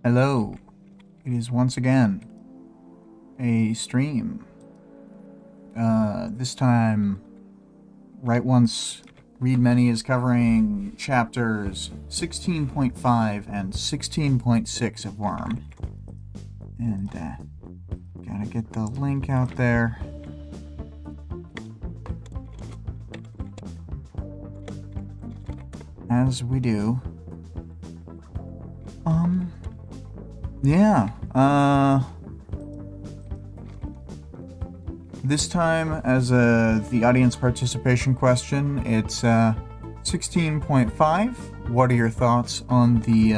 Hello, it is once again a stream. This time, Right Once Read Many is covering chapters 16.5 and 16.6 of Worm. And, gotta get the link out there. As we do. Yeah, this time, as the audience participation question, it's 16.5. What are your thoughts on the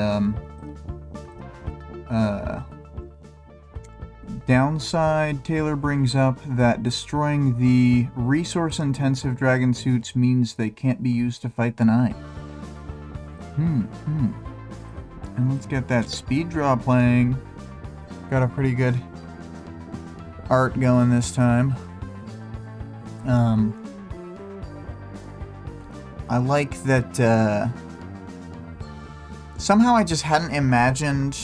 downside? Taylor brings up that destroying the resource-intensive dragon suits means they can't be used to fight the night. And let's get that speed draw playing. Got a pretty good art going this time. I like that, somehow I just hadn't imagined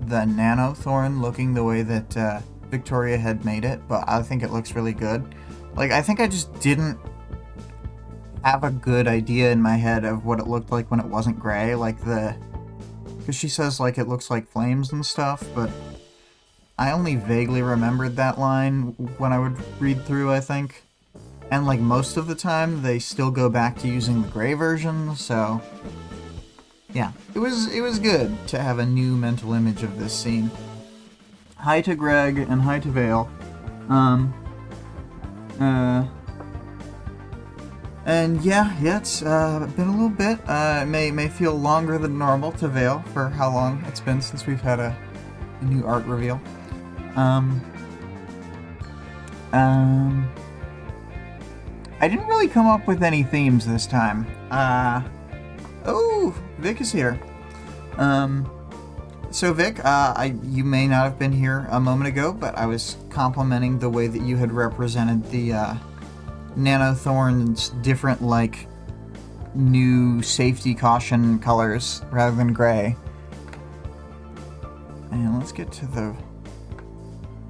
the Nano Thorn looking the way that Victoria had made it, but I think it looks really good. Like, I think I just didn't have a good idea in my head of what it looked like when it wasn't gray, like because she says, like, it looks like flames and stuff, but I only vaguely remembered that line when I would read through, I think. And, like, most of the time, they still go back to using the gray version, so yeah. It was good to have a new mental image of this scene. Hi to Greg, and hi to Vale. And yeah, it's been a little bit. It may feel longer than normal to Vale for how long it's been since we've had a new art reveal. I didn't really come up with any themes this time. Oh, Vic is here. So Vic, you may not have been here a moment ago, but I was complimenting the way that you had represented the Nano Thorn's different, like, new safety caution colors rather than gray. And let's get to the...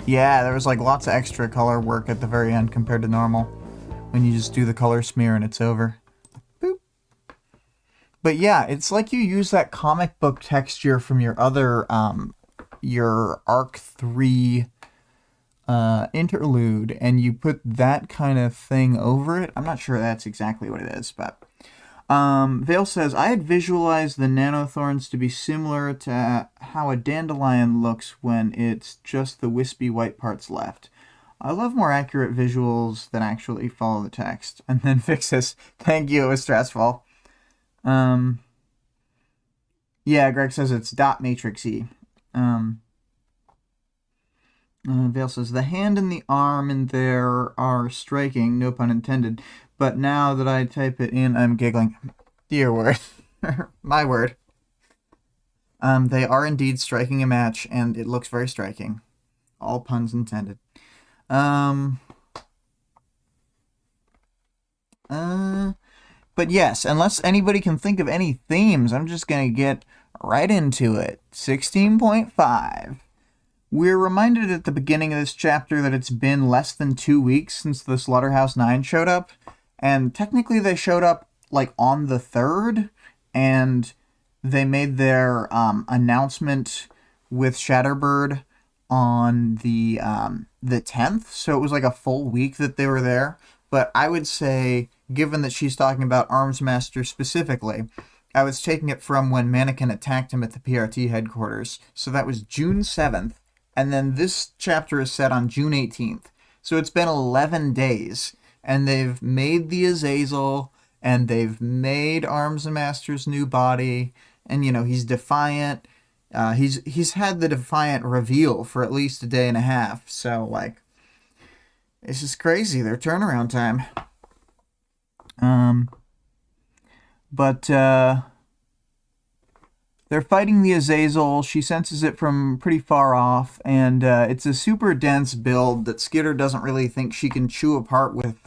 Yeah, there was, like, lots of extra color work at the very end compared to normal, when you just do the color smear and it's over. Boop. But yeah, it's like you use that comic book texture from your other, your Arc 3 interlude, and you put that kind of thing over it. I'm not sure that's exactly what it is, but Vale says, I had visualized the Nanothorns to be similar to how a dandelion looks when it's just the wispy white parts left. I love more accurate visuals than actually follow the text. And then fixes, thank you, it was stressful. Yeah, Greg says it's dot matrixy. Vale says, the hand and the arm in there are striking, no pun intended, but now that I type it in, I'm giggling. Dear word. My word. They are indeed striking a match, and it looks very striking. All puns intended. But yes, unless anybody can think of any themes, I'm just gonna get right into it. 16.5. We're reminded at the beginning of this chapter that it's been less than 2 weeks since the Slaughterhouse-9 showed up, and technically they showed up, like, on the 3rd, and they made their announcement with Shatterbird on the 10th, so it was like a full week that they were there. But I would say, given that she's talking about Armsmaster specifically, I was taking it from when Mannequin attacked him at the PRT headquarters, so that was June 7th. And then this chapter is set on June 18th. So it's been 11 days. And they've made the Azazel. And they've made Armsmaster's new body. And, you know, he's defiant. He's had the defiant reveal for at least a day and a half. So, like, it's just crazy, their turnaround time. They're fighting the Azazel. She senses it from pretty far off, and it's a super dense build that Skitter doesn't really think she can chew apart with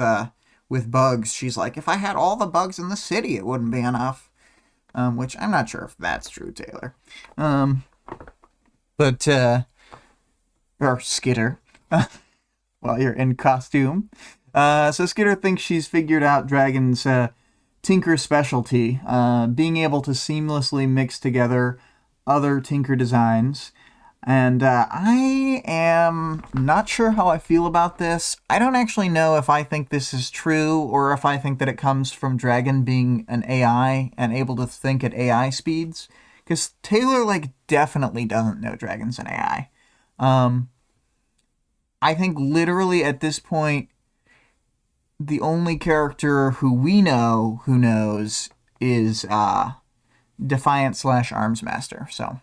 bugs. She's like, if I had all the bugs in the city, it wouldn't be enough. Which I'm not sure if that's true, Taylor. But, or Skitter, while you're in costume. So Skitter thinks she's figured out Dragon's Tinker specialty, being able to seamlessly mix together other Tinker designs. And I am not sure how I feel about this. I don't actually know if I think this is true or if I think that it comes from Dragon being an AI and able to think at AI speeds. Because Taylor, like, definitely doesn't know Dragon's an AI. I think literally at this point, the only character who we know who knows is Defiant / Armsmaster. So,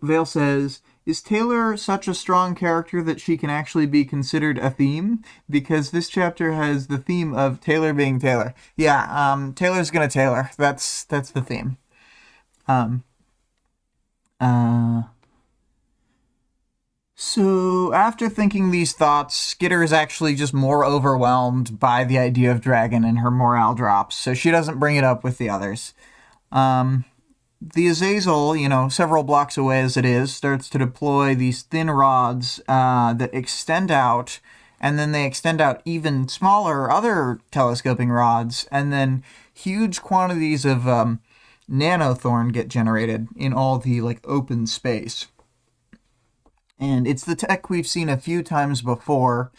Vale says, is Taylor such a strong character that she can actually be considered a theme? Because this chapter has the theme of Taylor being Taylor. Yeah, Taylor's gonna Taylor. That's the theme. So, after thinking these thoughts, Skitter is actually just more overwhelmed by the idea of Dragon and her morale drops, so she doesn't bring it up with the others. The Azazel, several blocks away as it is, starts to deploy these thin rods that extend out, and then they extend out even smaller other telescoping rods, and then huge quantities of nanothorn get generated in all the open space. And it's the tech we've seen a few times before.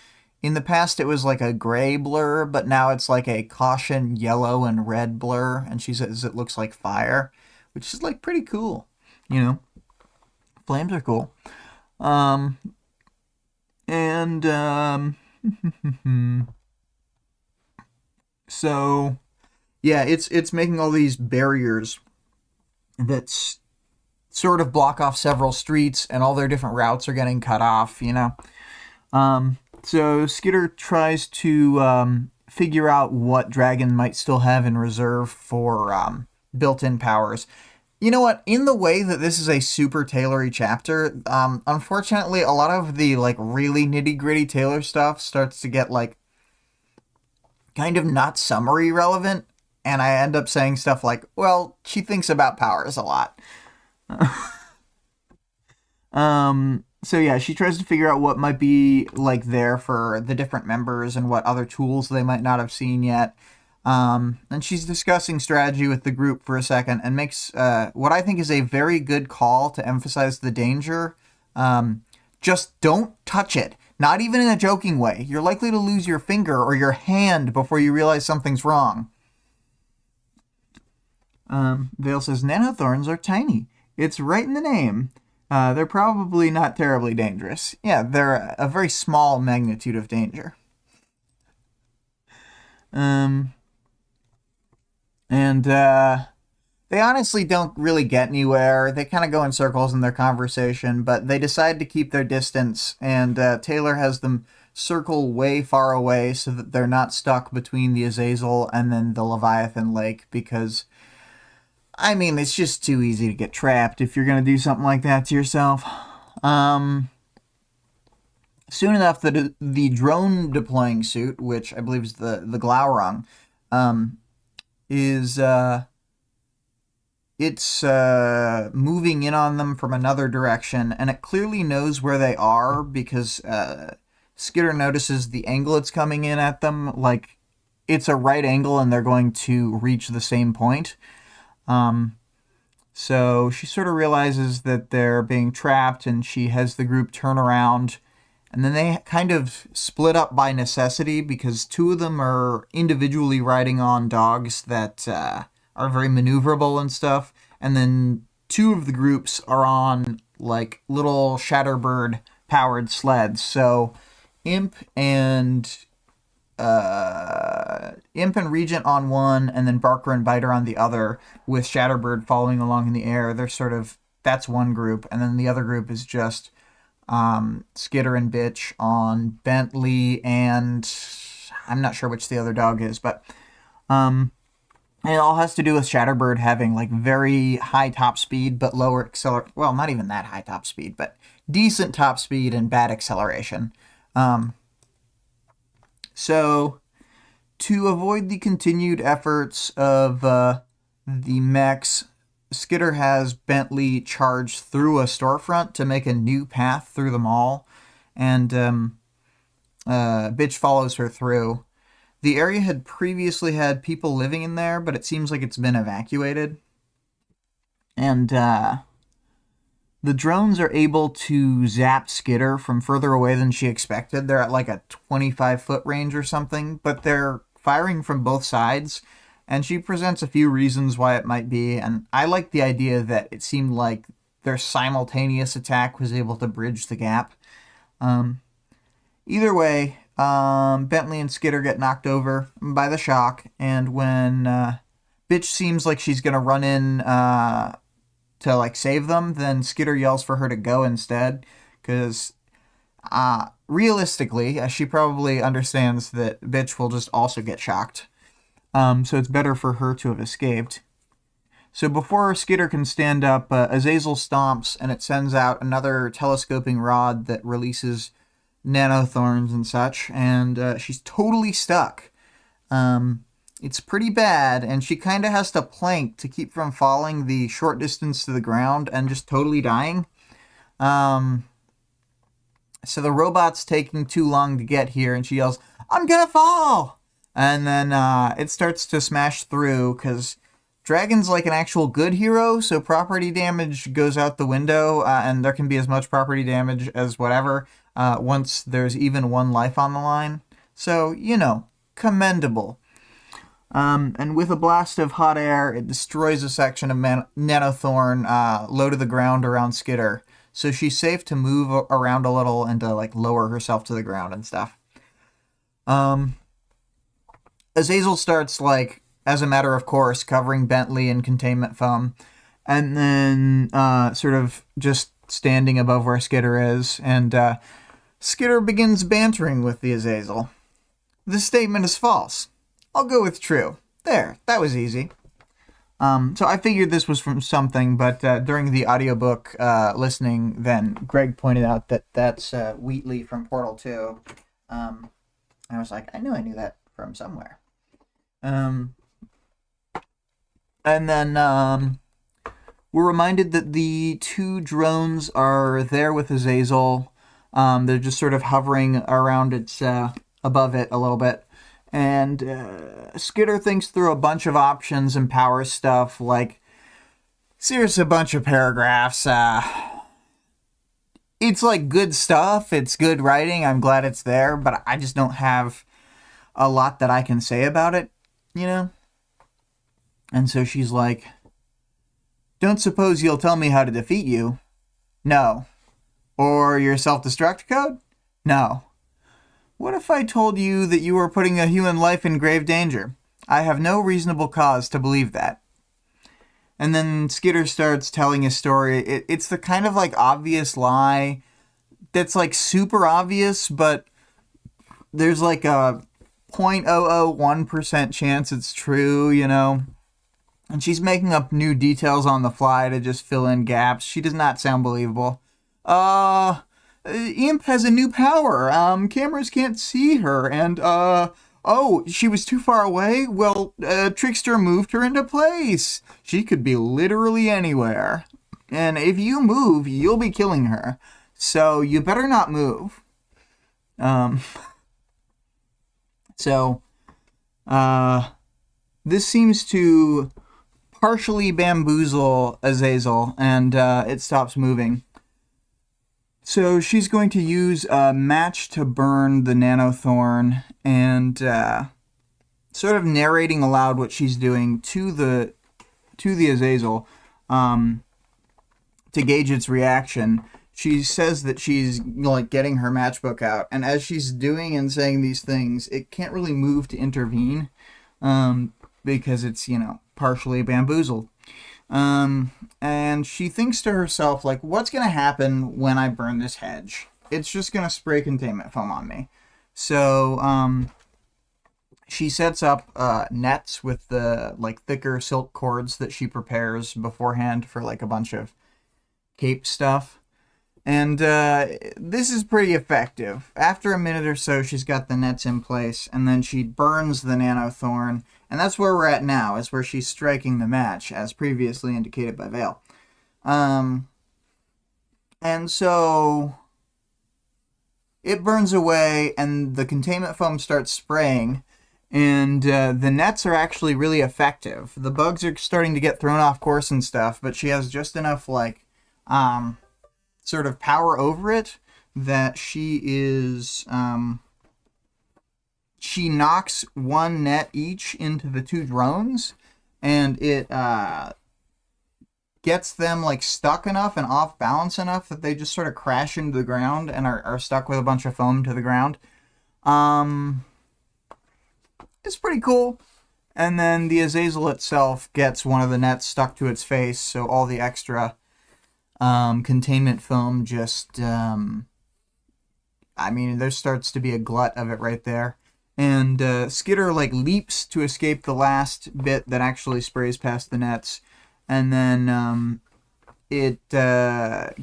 In the past, it was like a gray blur, but now it's like a caution yellow and red blur, and she says it looks like fire, which is pretty cool. Flames are cool. So yeah, it's making all these barriers that's sort of block off several streets, and all their different routes are getting cut off, So Skitter tries to figure out what Dragon might still have in reserve for built-in powers. You know what? In the way that this is a super Taylory chapter, unfortunately, a lot of the really nitty-gritty Taylor stuff starts to get kind of not summary relevant, and I end up saying stuff like, well, she thinks about powers a lot. So yeah, she tries to figure out what might be there for the different members and what other tools they might not have seen yet. And she's discussing strategy with the group for a second and makes what I think is a very good call to emphasize the danger. Just don't touch it. Not even in a joking way. You're likely to lose your finger or your hand before you realize something's wrong. Vale says, nanothorns are tiny. It's right in the name. They're probably not terribly dangerous. Yeah, they're a very small magnitude of danger. They honestly don't really get anywhere. They kind of go in circles in their conversation, but they decide to keep their distance, and Taylor has them circle way far away so that they're not stuck between the Azazel and then the Leviathan Lake, because it's just too easy to get trapped if you're going to do something like that to yourself. Soon enough, the drone deploying suit, which I believe is the Glaurung, is it's moving in on them from another direction, and it clearly knows where they are because Skitter notices the angle it's coming in at them. It's a right angle, and they're going to reach the same point. So she sort of realizes that they're being trapped, and she has the group turn around, and then they kind of split up by necessity because two of them are individually riding on dogs that are very maneuverable and stuff, and then two of the groups are on little Shatterbird powered sleds. So Imp and Regent on one, and then Barker and Biter on the other, with Shatterbird following along in the air. That's one group, and then the other group is just Skitter and Bitch on Bentley, and I'm not sure which the other dog is, but it all has to do with Shatterbird having very high top speed but lower acceleration. Well, not even that high top speed, but decent top speed and bad acceleration. So, to avoid the continued efforts of the mechs, Skitter has Bentley charge through a storefront to make a new path through the mall, and Bitch follows her through. The area had previously had people living in there, but it seems like it's been evacuated. And the drones are able to zap Skitter from further away than she expected. They're at like a 25-foot range or something, but they're firing from both sides, and she presents a few reasons why it might be, and I like the idea that it seemed like their simultaneous attack was able to bridge the gap. Either way, Bentley and Skitter get knocked over by the shock, and when Bitch seems like she's gonna run in to like save them, then Skitter yells for her to go instead, because realistically, she probably understands that Bitch will just also get shocked. So it's better for her to have escaped. So before Skitter can stand up, Azazel stomps, and it sends out another telescoping rod that releases nanothorns and such, and she's totally stuck. It's pretty bad, and she kind of has to plank to keep from falling the short distance to the ground and just totally dying. So the robot's taking too long to get here, and she yells, "I'm gonna fall!" And then it starts to smash through, because Dragon's like an actual good hero, so property damage goes out the window, and there can be as much property damage as whatever, once there's even one life on the line. So, commendable. And with a blast of hot air, it destroys a section of nanothorn low to the ground around Skitter. So she's safe to move around a little and to like lower herself to the ground and stuff. Azazel starts, like, as a matter of course, covering Bentley in containment foam, and then sort of just standing above where Skitter is, and Skitter begins bantering with the Azazel. This statement is false. I'll go with true. There, that was easy. So I figured this was from something, but during the audiobook listening, then Greg pointed out that that's Wheatley from Portal 2. I was like, I knew that from somewhere. And then we're reminded that the two drones are there with Azazel. They're just sort of hovering around its above it a little bit. And Skitter thinks through a bunch of options and power stuff, like, seriously, a bunch of paragraphs. It's like good stuff. It's good writing. I'm glad it's there, but I just don't have a lot that I can say about it, And so she's like, don't suppose you'll tell me how to defeat you? No. Or your self-destruct code? No. What if I told you that you were putting a human life in grave danger? I have no reasonable cause to believe that. And then Skitter starts telling his story. It's the kind of like obvious lie that's like super obvious, but there's like a 0.001% chance it's true, And she's making up new details on the fly to just fill in gaps. She does not sound believable. Imp has a new power. Cameras can't see her, and, she was too far away? Well, Trickster moved her into place. She could be literally anywhere. And if you move, you'll be killing her. So you better not move. This seems to partially bamboozle Azazel, and it stops moving. So she's going to use a match to burn the nanothorn, and sort of narrating aloud what she's doing to the Azazel to gauge its reaction. She says that she's like getting her matchbook out, and as she's doing and saying these things, it can't really move to intervene because it's partially bamboozled. And she thinks to herself, like, what's going to happen when I burn this hedge? It's just going to spray containment foam on me. So, she sets up nets with the, like, thicker silk cords that she prepares beforehand for, like, a bunch of cape stuff. And this is pretty effective. After a minute or so, she's got the nets in place, and then she burns the nanothorn, And that's where we're at now, is where she's striking the match, as previously indicated by Vale. And so it burns away, and the containment foam starts spraying, and the nets are actually really effective. The bugs are starting to get thrown off course and stuff, but she has just enough, like, sort of power over it that she is... she knocks one net each into the two drones, and it gets them like stuck enough and off balance enough that they just sort of crash into the ground and are stuck with a bunch of foam to the ground. It's pretty cool. And then the Azazel itself gets one of the nets stuck to its face, so all the extra containment foam just... I mean, there starts to be a glut of it right there. And Skitter like leaps to escape the last bit that actually sprays past the nets. And then it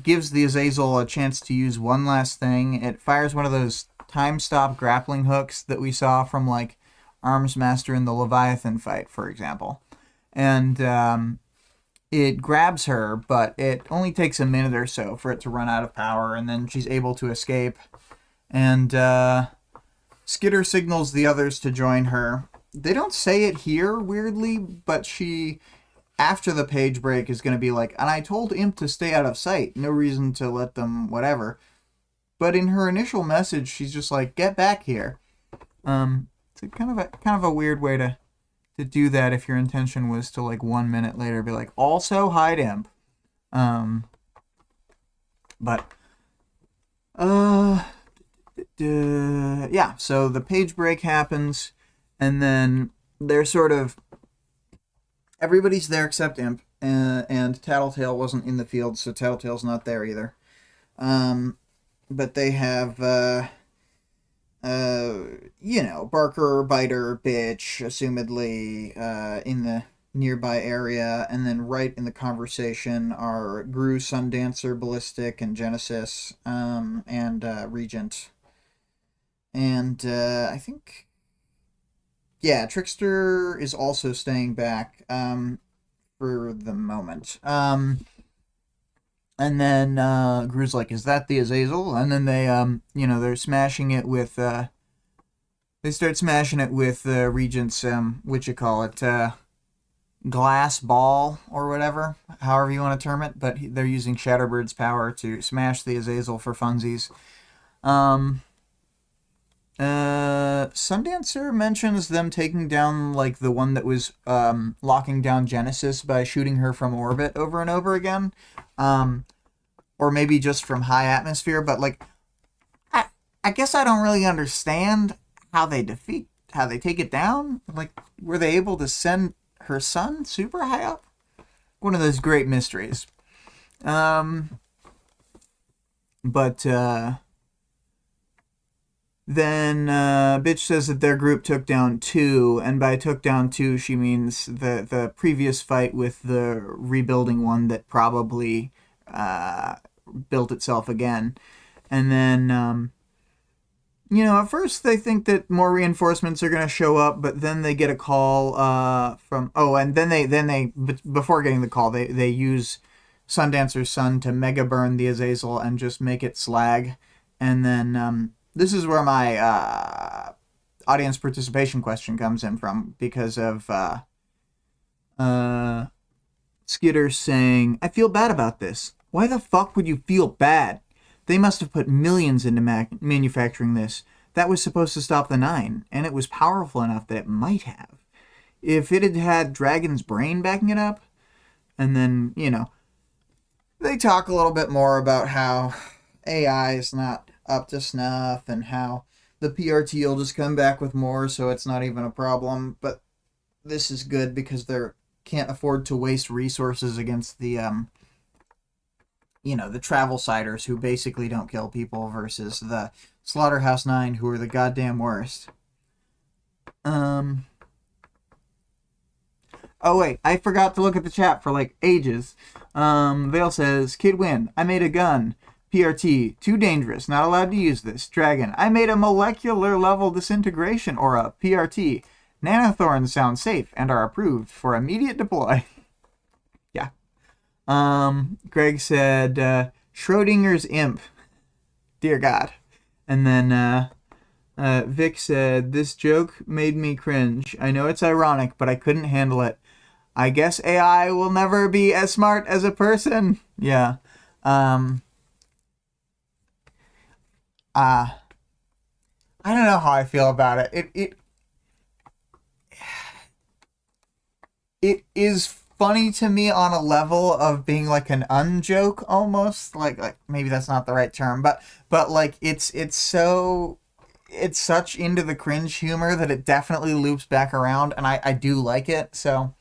gives the Azazel a chance to use one last thing. It fires one of those time-stop grappling hooks that we saw from, like, Arms Master in the Leviathan fight, for example. And it grabs her, but it only takes a minute or so for it to run out of power, and then she's able to escape. And Skitter signals the others to join her. They don't say it here, weirdly, but she... after the page break is going to be like, and I told Imp to stay out of sight. No reason to let them whatever. But in her initial message, she's just like, get back here. It's a kind of a weird way to do that if your intention was to, like, 1 minute later be like, also hide Imp. Yeah, so the page break happens, and then they're sort of... everybody's there except Imp, and Tattletale wasn't in the field, so Tattletale's not there either. But they have, Barker, Biter, Bitch, assumedly, in the nearby area, and then right in the conversation are Gru, Sundancer, Ballistic, and Genesis, and Regent. And I think... yeah, Trickster is also staying back for the moment. And then Gru's like, is that the Azazel? And then they, they're smashing it with... they start smashing it with Regent's, glass ball or whatever, however you want to term it. But they're using Shatterbird's power to smash the Azazel for funsies. Sundancer mentions them taking down, like, the one that was locking down Genesis by shooting her from orbit over and over again, or maybe just from high atmosphere. But, like, I guess I don't really understand how they take it down. Like, were they able to send her son super high up? One of those great mysteries. Then Bitch says that their group took down 2, and by took down 2, she means the previous fight with the rebuilding one that probably built itself again. And then, at first they think that more reinforcements are going to show up, but then they get a call from... oh, and then they before getting the call, they use Sundancer's son to mega burn the Azazel and just make it slag. And then... this is where my audience participation question comes in from, because of Skitter saying, I feel bad about this. Why the fuck would you feel bad? They must have put millions into manufacturing this. That was supposed to stop the 9, and it was powerful enough that it might have. If it had had Dragon's brain backing it up, and then, they talk a little bit more about how AI is not up to snuff, and how the PRT will just come back with more, so it's not even a problem. But this is good because they can't afford to waste resources against the the travel siders who basically don't kill people, versus the Slaughterhouse 9 who are the goddamn worst. Oh wait, I forgot to look at the chat for like ages. Vale says, Kid win, I made a gun. PRT, too dangerous, not allowed to use this. Dragon, I made a molecular level disintegration aura. PRT, Nanothorns sound safe and are approved for immediate deploy. Yeah. Greg said, Schrodinger's imp. Dear God. And then Vic said, this joke made me cringe. I know it's ironic, but I couldn't handle it. I guess AI will never be as smart as a person. Yeah. I don't know how I feel about it. It is funny to me on a level of being like an unjoke almost. Like maybe that's not the right term, but like it's such into the cringe humor that it definitely loops back around, and I do like it. So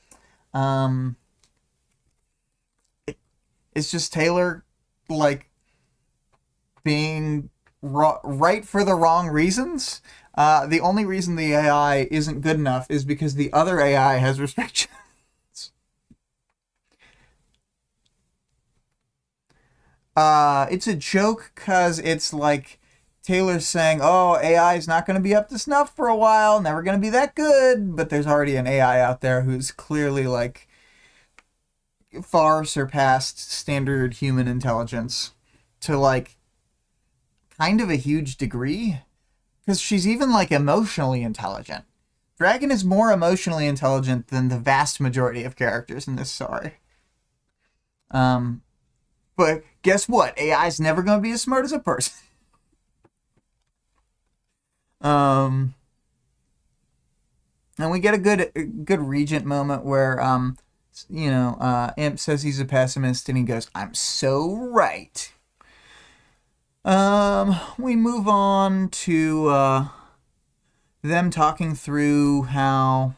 it's just Taylor like being right for the wrong reasons. The only reason the AI isn't good enough is because the other AI has restrictions. It's a joke because it's like Taylor's saying, oh, AI is not going to be up to snuff for a while, never going to be that good, but there's already an AI out there who's clearly like far surpassed standard human intelligence to like kind of a huge degree, because she's even like emotionally intelligent. Dragon is more emotionally intelligent than the vast majority of characters in this story. But guess what? AI is never going to be as smart as a person. And we get a good Regent moment where Imp says he's a pessimist and he goes, I'm so right. We move on to them talking through how.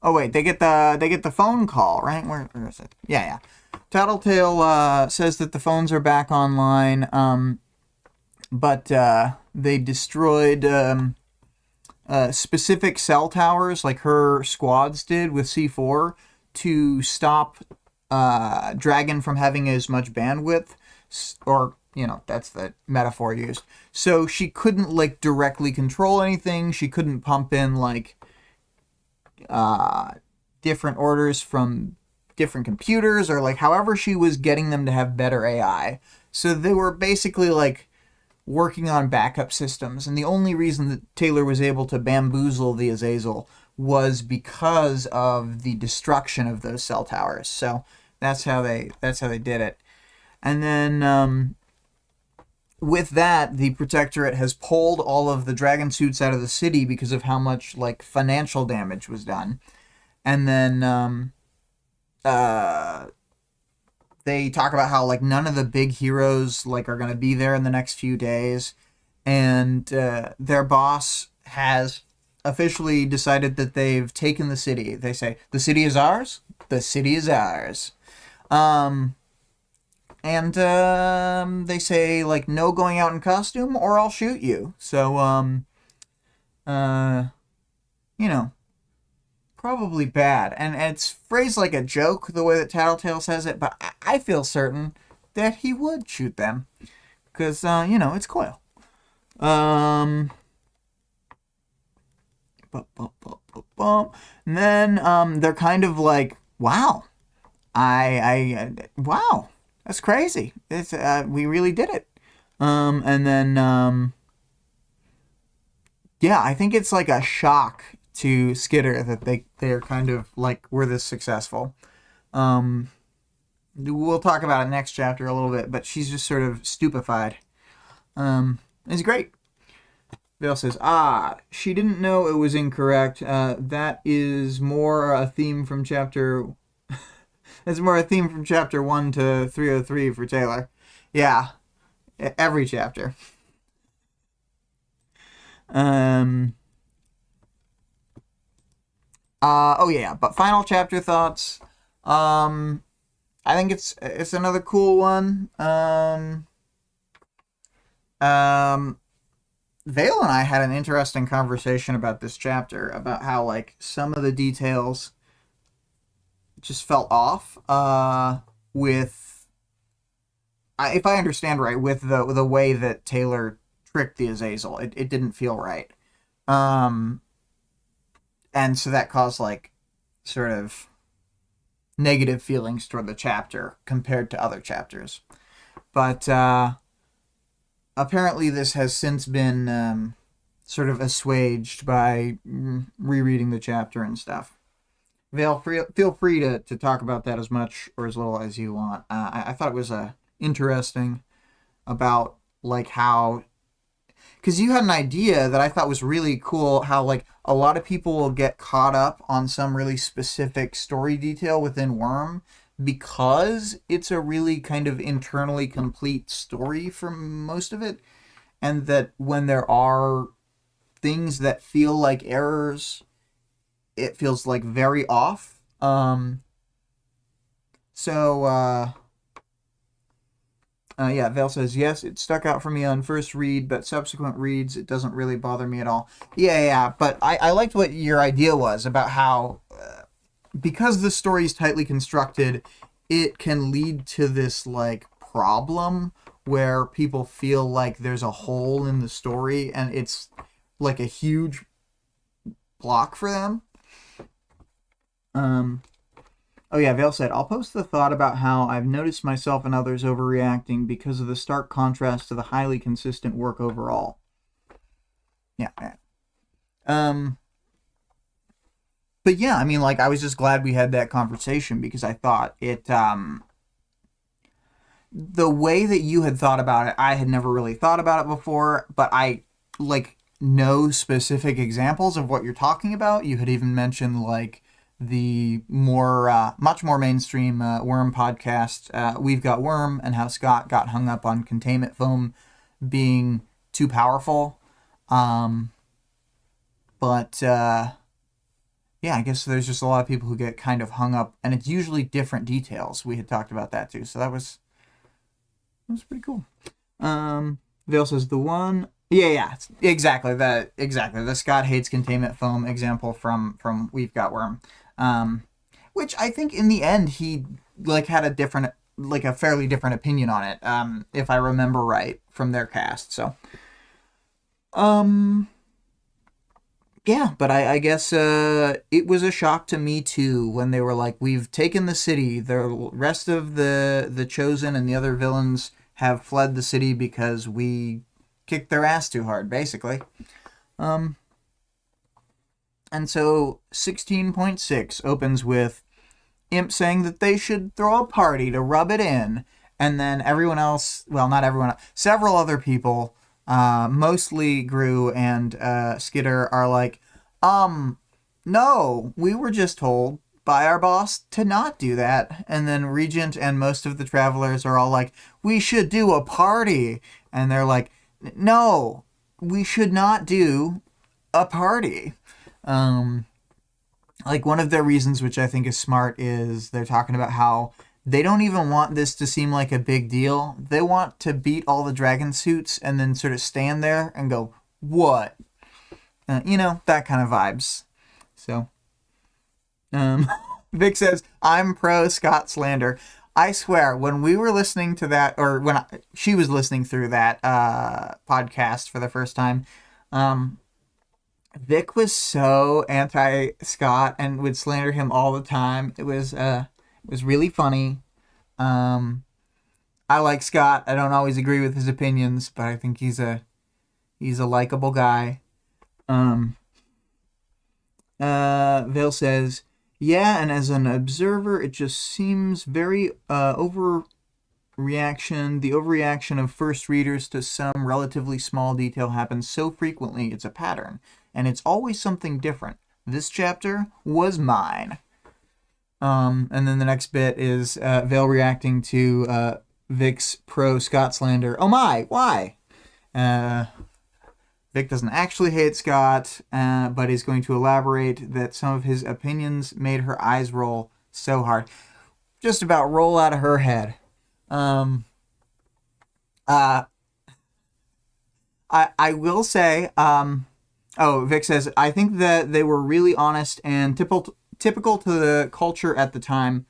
Oh wait, they get the phone call, right? Where is it? Yeah. Tattletale says that the phones are back online, but they destroyed specific cell towers, like her squads did with C4, to stop Dragon from having as much bandwidth, or that's the metaphor used. So she couldn't like directly control anything. She couldn't pump in like different orders from different computers, or like however she was getting them to have better AI. So they were basically like working on backup systems, and the only reason that Taylor was able to bamboozle the Azazel was because of the destruction of those cell towers. So that's how they did it. And then with that, the Protectorate has pulled all of the dragon suits out of the city because of how much like financial damage was done. And then they talk about how like none of the big heroes like are going to be there in the next few days, and their boss has officially decided that they've taken the city. They say, the city is ours. The city is ours. And they say like, no going out in costume or I'll shoot you. So probably bad. And it's phrased like a joke the way that Tattletale says it, but I feel certain that he would shoot them. Because, it's Coil. And then they're kind of like, wow. Wow. That's crazy. It's we really did it. And then, I think it's like a shock to Skitter that they're kind of like, we're this successful. We'll talk about it next chapter a little bit, but she's just sort of stupefied. It's great. Vale says, she didn't know it was incorrect. That is more a theme from chapter... That's more a theme from chapter 1 to 303 for Taylor. Yeah. Every chapter. But final chapter thoughts. I think it's another cool one. Vale and I had an interesting conversation about this chapter, about how like some of the details just felt off with, if I understand right, with the way that Taylor tricked the Azazel. It didn't feel right. and so that caused like sort of negative feelings toward the chapter compared to other chapters. But apparently this has since been sort of assuaged by rereading the chapter and stuff. Vale, feel free to talk about that as much or as little as you want. I thought it was interesting about like how, because you had an idea that I thought was really cool, how like a lot of people will get caught up on some really specific story detail within Worm because it's a really kind of internally complete story for most of it, and that when there are things that feel like errors, it feels like very off. Yeah, Vale says, yes, it stuck out for me on first read, but subsequent reads, it doesn't really bother me at all. Yeah, but I liked what your idea was about how, because the story is tightly constructed, it can lead to this, like, problem where people feel like there's a hole in the story, and it's, like, a huge block for them. Oh yeah, Vale said, I'll post the thought about how I've noticed myself and others overreacting because of the stark contrast to the highly consistent work overall. Yeah. But yeah, I mean, like, I was just glad we had that conversation because I thought it, the way that you had thought about it, I had never really thought about it before, but I, like, know specific examples of what you're talking about. You had even mentioned, like, the more much more mainstream Worm podcast, We've Got Worm, and how Scott got hung up on containment foam being too powerful. But yeah, I guess there's just a lot of people who get kind of hung up, and it's usually different details. We had talked about that too, so that was pretty cool. Vale says the one. Yeah, exactly. The Scott hates containment foam example from We've Got Worm. Which I think in the end he like had a fairly different opinion on it, if I remember right from their cast. So, yeah, but I guess it was a shock to me too when they were like, we've taken the city. The rest of the Chosen and the other villains have fled the city because we kicked their ass too hard, basically. And so 16.6 opens with Imp saying that they should throw a party to rub it in. And then everyone else, well, not everyone, several other people, mostly Gru and Skitter, are like, no, we were just told by our boss to not do that. And then Regent and most of the travelers are all like, we should do a party. And they're like, no, we should not do a party. Like one of their reasons, which I think is smart, is they're talking about how they don't even want this to seem like a big deal. They want to beat all the dragon suits and then sort of stand there and go, what? That kind of vibes. So, Vic says, I'm pro Scott slander. I swear, when we were listening to that, or when she was listening through that podcast for the first time, Vic was so anti-Scott and would slander him all the time. It was really funny. I like Scott. I don't always agree with his opinions, but I think he's a likable guy. Vale says, yeah, and as an observer, it just seems very overreaction. The overreaction of first readers to some relatively small detail happens so frequently, it's a pattern. And it's always something different. This chapter was mine. And then the next bit is Vale reacting to Vic's pro-Scott slander. Oh my, why? Vic doesn't actually hate Scott, but he's going to elaborate that some of his opinions made her eyes roll so hard. Just about roll out of her head. I will say, Vic says, I think that they were really honest and typical to the culture at the time.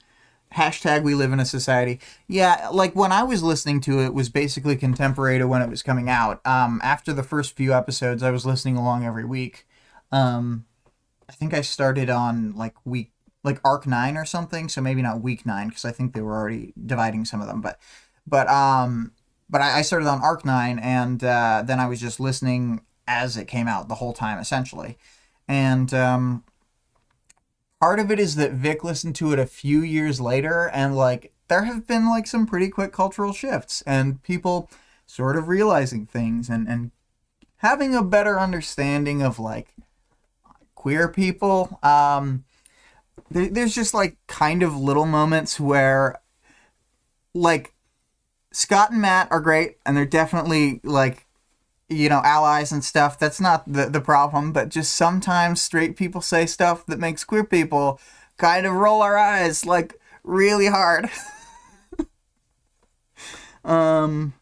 # we live in a society. Yeah, like when I was listening to it was basically contemporary to when it was coming out. After the first few episodes, I was listening along every week. I think I started on like arc 9 or something, so maybe not week 9 because I think they were already dividing some of them, but I started on arc 9, and then I was just listening as it came out the whole time essentially. And part of it is that Vic listened to it a few years later, and like there have been like some pretty quick cultural shifts and people sort of realizing things and having a better understanding of like queer people. There's just like kind of little moments where like Scott and Matt are great, and they're definitely like, allies and stuff. That's not the problem, but just sometimes straight people say stuff that makes queer people kind of roll our eyes like really hard. Oh,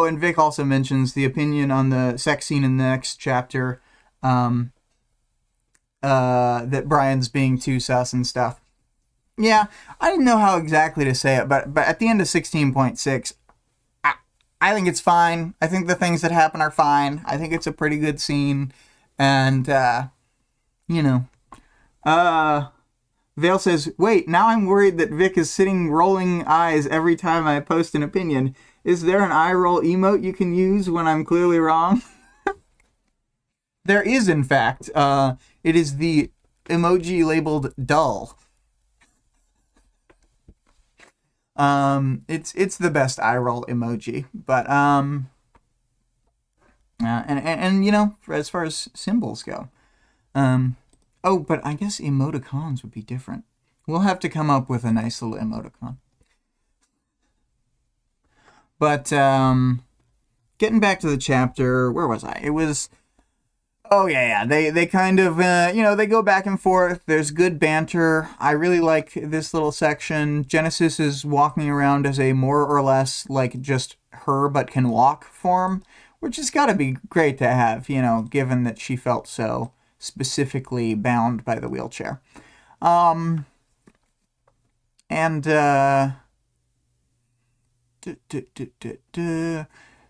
and Vic also mentions the opinion on the sex scene in the next chapter, that Brian's being too sus and stuff. Yeah, I didn't know how exactly to say it, but at the end of 16.6, I think it's fine. I think the things that happen are fine. I think it's a pretty good scene. And, Vale says, wait, now I'm worried that Vic is sitting rolling eyes every time I post an opinion. Is there an eye roll emote you can use when I'm clearly wrong? There is, in fact. It is the emoji labeled dull. It's the best eye roll emoji, but and as far as symbols go, oh, but I guess emoticons would be different. We'll have to come up with a nice little emoticon. But getting back to the chapter, where was I? It was. Oh, yeah. They kind of, they go back and forth. There's good banter. I really like this little section. Genesis is walking around as a more or less, like, just her but can walk form, which has got to be great to have, given that she felt so specifically bound by the wheelchair.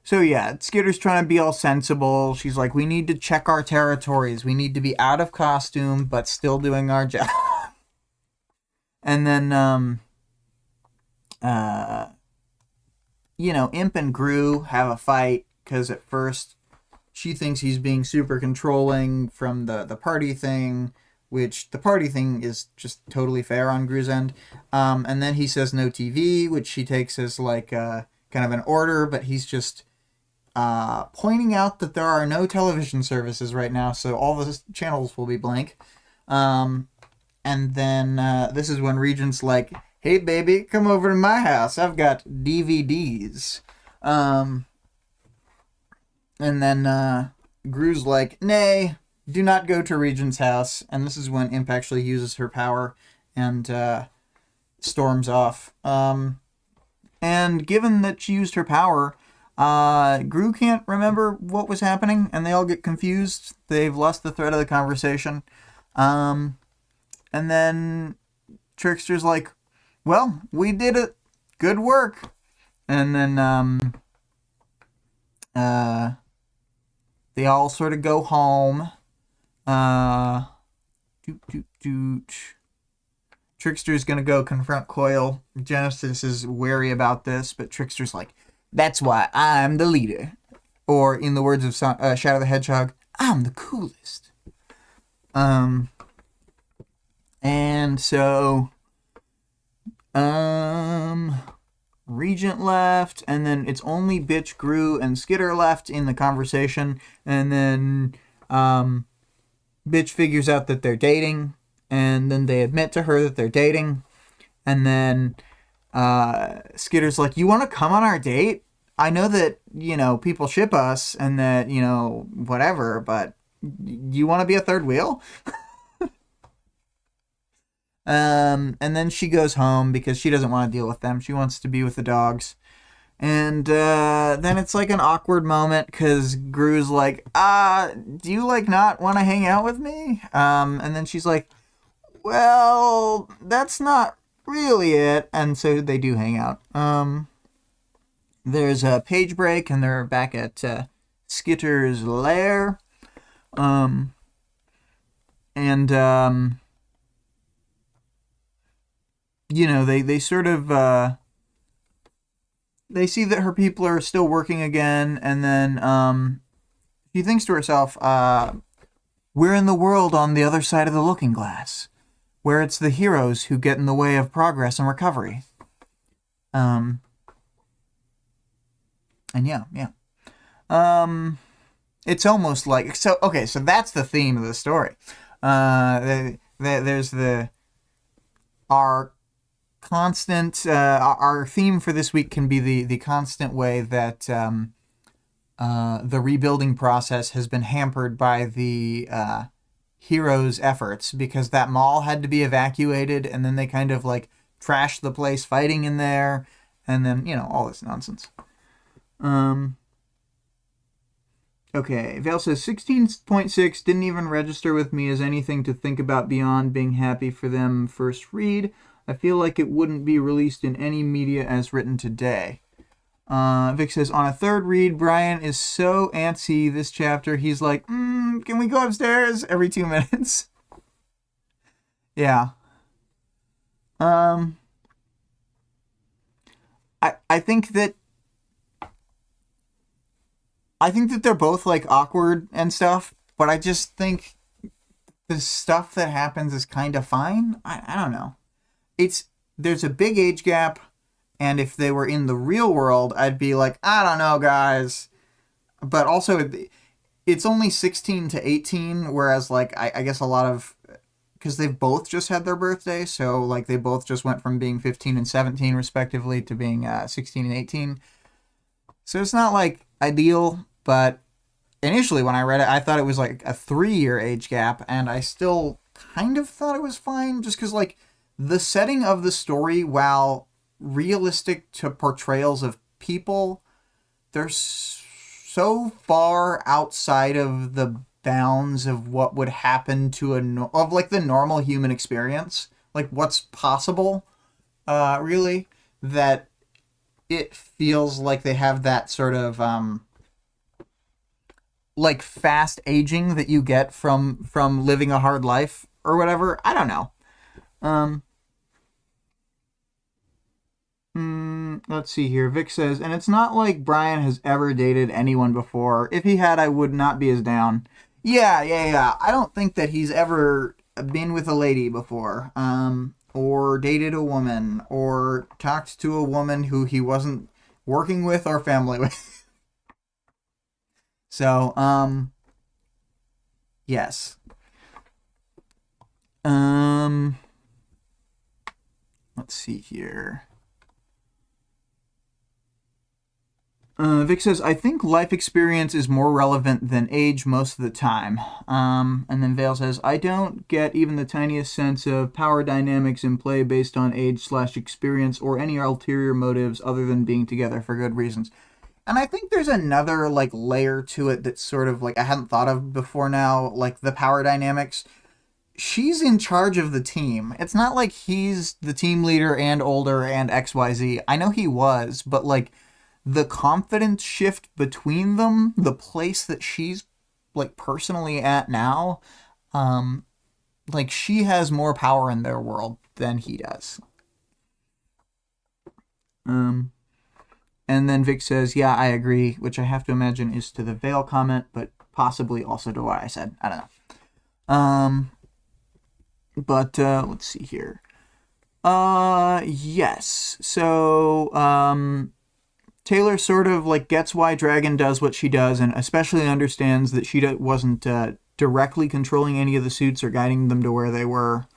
So yeah, Skitter's trying to be all sensible. She's like, we need to check our territories. We need to be out of costume, but still doing our job. And then, Imp and Gru have a fight, because at first she thinks he's being super controlling from the party thing, which the party thing is just totally fair on Gru's end. And then he says no TV, which she takes as like kind of an order, but he's just pointing out that there are no television services right now, so all the channels will be blank. And then this is when Regent's like, hey baby, come over to my house, I've got DVDs. And then Gru's like, nay, do not go to Regent's house. And this is when Imp actually uses her power and storms off. And given that she used her power, Gru can't remember what was happening, and they all get confused. They've lost the thread of the conversation. And then Trickster's like, well, we did it. Good work. And then they all sort of go home. Trickster's gonna go confront Coil. Genesis is wary about this, but Trickster's like, that's why I'm the leader. Or, in the words of Shadow the Hedgehog, I'm the coolest. And so, Regent left, and then it's only Bitch, Gru, and Skitter left in the conversation, and then, Bitch figures out that they're dating, and then they admit to her that they're dating, and then, Skitter's like, you want to come on our date? I know that, people ship us and that, whatever, but you want to be a third wheel? And then she goes home because she doesn't want to deal with them. She wants to be with the dogs. And then it's like an awkward moment because Gru's like, do you not want to hang out with me? And then she's like, well, that's not really it. And so they do hang out. There's a page break, and they're back at Skitter's lair. And you know, they sort of they see that her people are still working again, and then she thinks to herself, we're in the world on the other side of the looking glass, where it's the heroes who get in the way of progress and recovery. And yeah. It's almost like, so that's the theme of the story. There's our constant, our theme for this week can be the constant way that the rebuilding process has been hampered by the heroes' efforts, because that mall had to be evacuated, and then they kind of like trashed the place fighting in there, and then, you know, all this nonsense. Okay, Vale says 16.6 didn't even register with me as anything to think about beyond being happy for them first read. I feel like it wouldn't be released in any media as written today. Vic says, on a third read, Brian is so antsy this chapter, he's like, can we go upstairs every 2 minutes? Yeah. I think that they're both like awkward and stuff, but I just think the stuff that happens is kind of fine. I don't know. There's a big age gap, and if they were in the real world, I'd be like, I don't know, guys. But also, it's only 16 to 18, whereas like I guess a lot of, because they've both just had their birthday, so like they both just went from being 15 and 17 respectively to being 16 and 18. So it's not like ideal, but initially when I read it, I thought it was like a 3-year age gap, and I still kind of thought it was fine, just because like the setting of the story, while realistic to portrayals of people, they're so far outside of the bounds of what would happen to of like the normal human experience, like what's possible, really, that it feels like they have that sort of like fast aging that you get from living a hard life or whatever. I don't know. Let's see here. Vic says, and it's not like Brian has ever dated anyone before. If he had, I would not be as down. Yeah. I don't think that he's ever been with a lady before. Or dated a woman, or talked to a woman who he wasn't working with or family with. So, yes. Let's see here. Vic says, I think life experience is more relevant than age most of the time. And then Vale says, I don't get even the tiniest sense of power dynamics in play based on age/experience or any ulterior motives other than being together for good reasons. And I think there's another like layer to it that's sort of like I hadn't thought of before now, like the power dynamics. She's in charge of the team. It's not like he's the team leader and older and XYZ. I know he was, but like the confidence shift between them, the place that she's like personally at now, like she has more power in their world than he does. And then Vic says, yeah, I agree, which I have to imagine is to the Vale comment, but possibly also to what I said. I don't know. But let's see here. Yes. So, Taylor sort of like gets why Dragon does what she does, and especially understands that she wasn't directly controlling any of the suits or guiding them to where they were.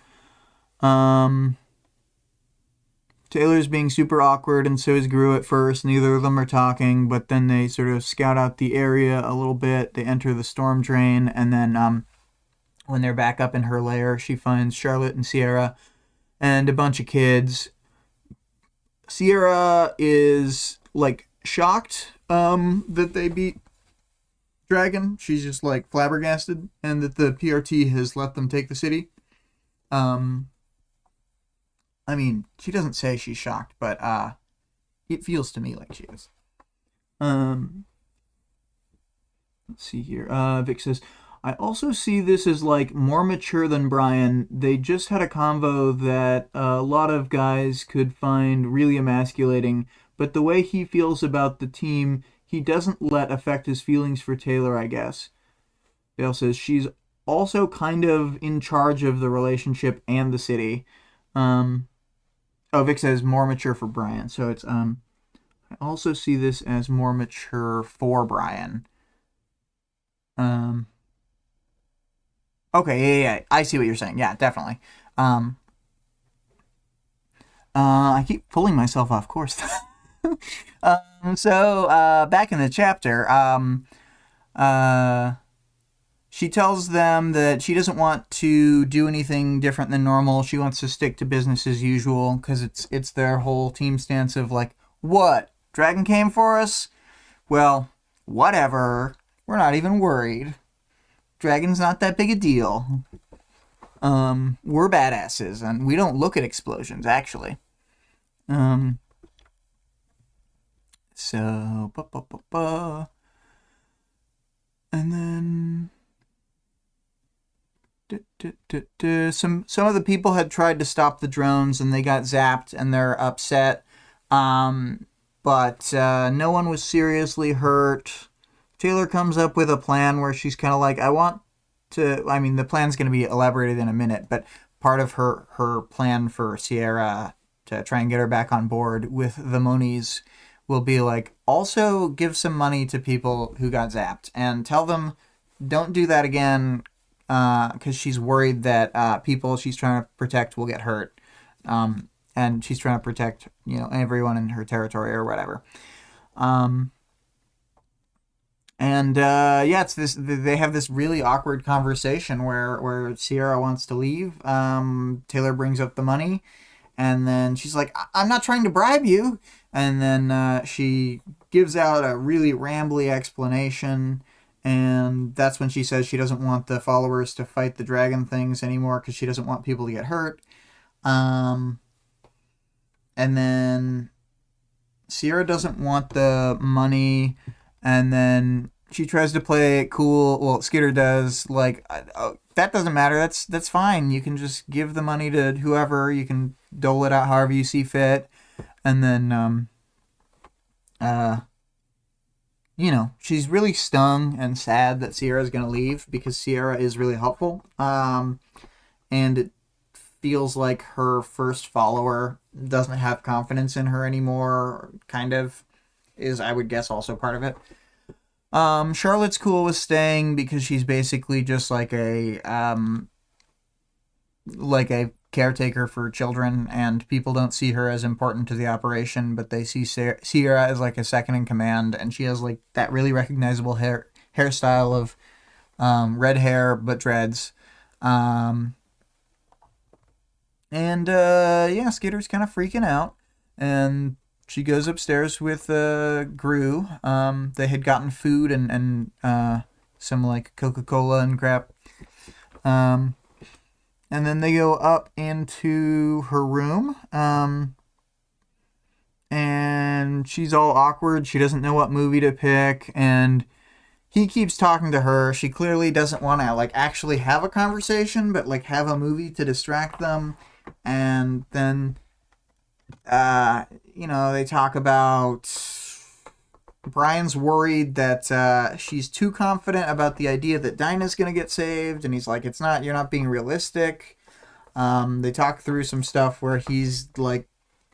Taylor's being super awkward, and so is Gru at first. Neither of them are talking, but then they sort of scout out the area a little bit. They enter the storm drain, and then when they're back up in her lair, she finds Charlotte and Sierra and a bunch of kids. Sierra is like shocked that they beat Dragon. She's just like flabbergasted, and that the PRT has let them take the city. I mean, she doesn't say she's shocked, but it feels to me like she is. Let's see here. Vic says, I also see this as like more mature than Brian. They just had a convo that a lot of guys could find really emasculating, but the way he feels about the team, he doesn't let affect his feelings for Taylor, I guess. Dale says she's also kind of in charge of the relationship and the city. Um, oh, Vic says more mature for Brian. So it's I also see this as more mature for Brian. Um, okay, yeah, I see what you're saying. Yeah, definitely. Um, I keep pulling myself off course. Back in the chapter, she tells them that she doesn't want to do anything different than normal. She wants to stick to business as usual because it's their whole team stance of like, what? Dragon came for us? Well, whatever. We're not even worried. Dragon's not that big a deal. We're badasses, and we don't look at explosions, actually. Um, so, and then some of the people had tried to stop the drones, and they got zapped, and they're upset. But no one was seriously hurt. Taylor comes up with a plan where she's kind of like, I mean, the plan's going to be elaborated in a minute, but part of her plan for Sierra to try and get her back on board with the Monies will be like, also give some money to people who got zapped and tell them don't do that again because she's worried that people she's trying to protect will get hurt. And she's trying to protect, everyone in her territory or whatever. It's this. They have this really awkward conversation where Sierra wants to leave. Taylor brings up the money, and then she's like, "I'm not trying to bribe you." And then she gives out a really rambly explanation, and that's when she says she doesn't want the followers to fight the dragon things anymore because she doesn't want people to get hurt. And then Sierra doesn't want the money, and then she tries to play it cool. Well, Skitter does. Like, that doesn't matter. That's fine. You can just give the money to whoever. You can dole it out however you see fit. And then, she's really stung and sad that Sierra's going to leave because Sierra is really helpful. And it feels like her first follower doesn't have confidence in her anymore, kind of, is, I would guess, also part of it. Charlotte's cool with staying because she's basically just like a caretaker for children, and people don't see her as important to the operation, but they see Sierra as like a second in command, and she has like that really recognizable hairstyle of red hair but dreads. Skitter's kind of freaking out, and she goes upstairs with Gru. They had gotten food and some like Coca-Cola and crap. And then they go up into her room. And she's all awkward. She doesn't know what movie to pick, and he keeps talking to her. She clearly doesn't want to like actually have a conversation, but like have a movie to distract them. And then they talk about Brian's worried that she's too confident about the idea that Dinah's going to get saved, and he's like, you're not being realistic. They talk through some stuff where he's like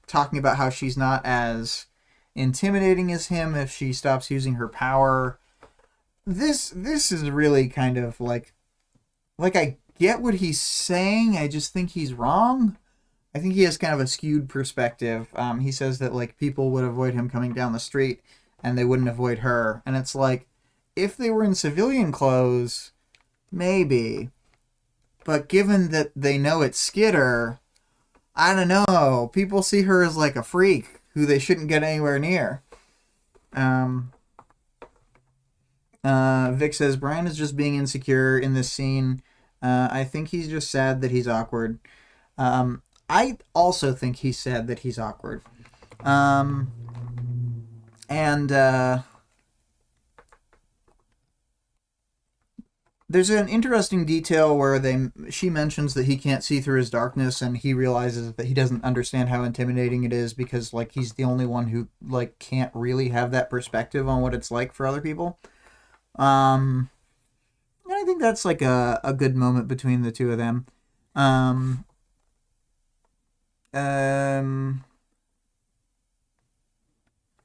talking about how she's not as intimidating as him if she stops using her power. This is really kind of like I get what he's saying, I just think he's wrong. I think he has kind of a skewed perspective. He says that like people would avoid him coming down the street and they wouldn't avoid her. And it's like, if they were in civilian clothes, maybe. But given that they know it's Skitter, I don't know. People see her as like a freak who they shouldn't get anywhere near. Vic says Brian is just being insecure in this scene. I think he's just sad that he's awkward. I also think he's sad that he's awkward. there's an interesting detail where she mentions that he can't see through his darkness, and he realizes that he doesn't understand how intimidating it is because, like, he's the only one who, like, can't really have that perspective on what it's like for other people. And I think that's, like, a good moment between the two of them.